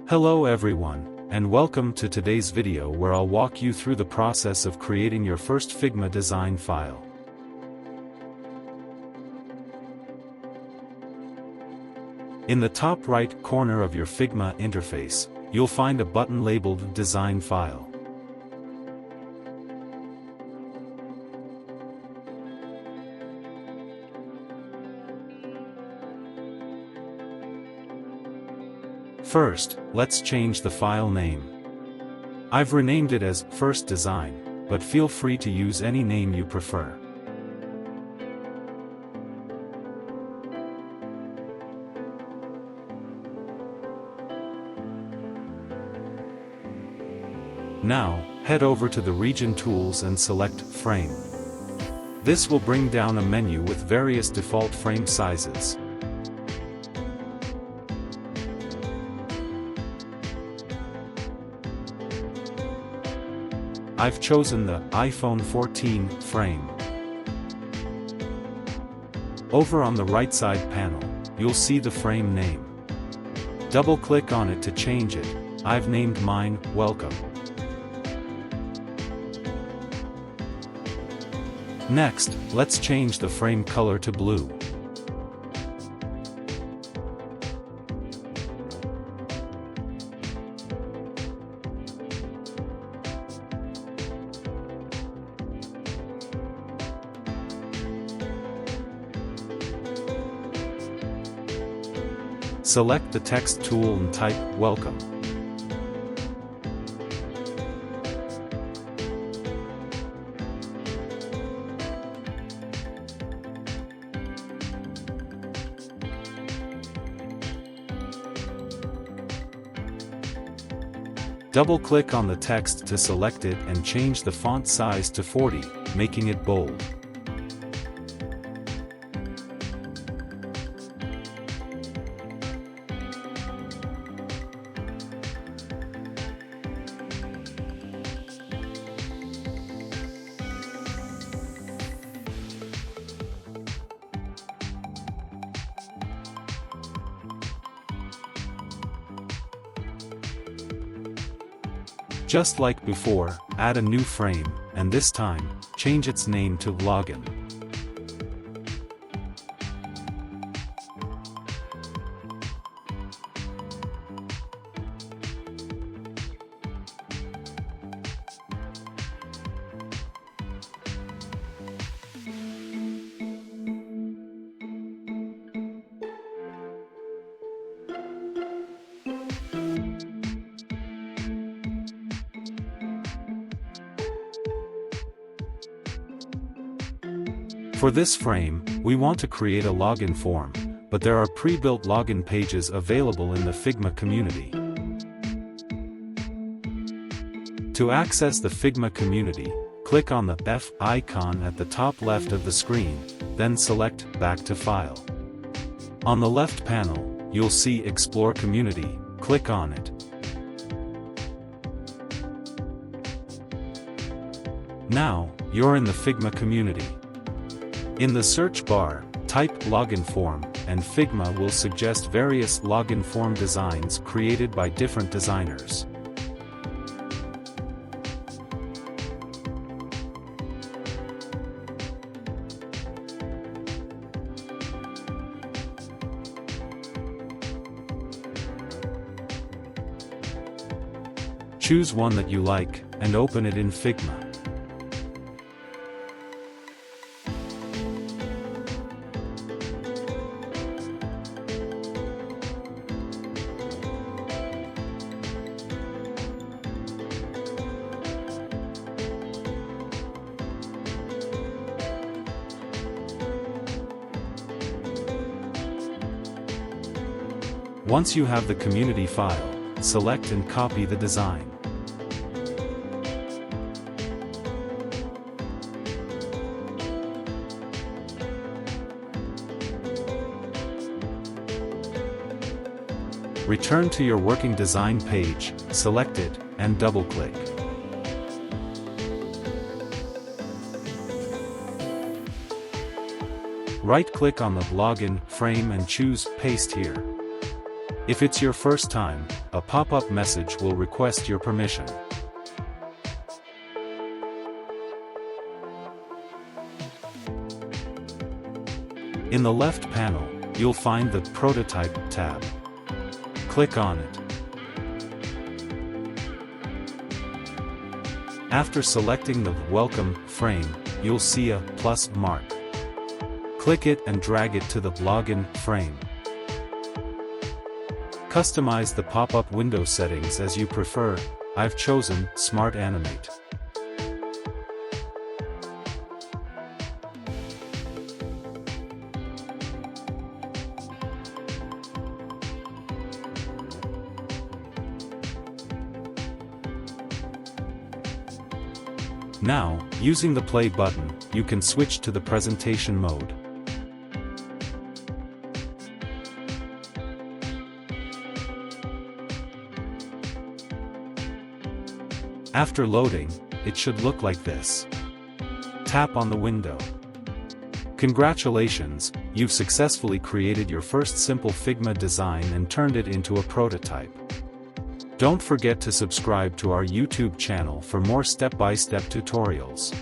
Hello everyone, and welcome to today's video where I'll walk you through the process of creating your first Figma design file. In the top right corner of your Figma interface, you'll find a button labeled Design File. First, let's change the file name. I've renamed it as First Design, but feel free to use any name you prefer. Now, head over to the Region Tools and select Frame. This will bring down a menu with various default frame sizes. I've chosen the iPhone 14 frame. Over on the right side panel, you'll see the frame name. Double-click on it to change it. I've named mine Welcome. Next, let's change the frame color to blue. Select the text tool and type Welcome. Double-click on the text to select it and change the font size to 40, making it bold. Just like before, add a new frame, and this time, change its name to Login. For this frame, we want to create a login form, but there are pre-built login pages available in the Figma community. To access the Figma community, click on the F icon at the top left of the screen, then select Back to File. On the left panel, you'll see Explore Community, click on it. Now, you're in the Figma community. In the search bar, type Login Form, and Figma will suggest various login form designs created by different designers. Choose one that you like, and open it in Figma. Once you have the community file, select and copy the design. Return to your working design page, select it, and double-click. Right-click on the login frame and choose Paste here. If it's your first time, a pop-up message will request your permission. In the left panel, you'll find the Prototype tab. Click on it. After selecting the Welcome frame, you'll see a plus mark. Click it and drag it to the Login frame. Customize the pop-up window settings as you prefer. I've chosen Smart Animate. Now, using the play button, you can switch to the presentation mode. After loading, it should look like this. Tap on the window. Congratulations, you've successfully created your first simple Figma design and turned it into a prototype. Don't forget to subscribe to our YouTube channel for more step-by-step tutorials.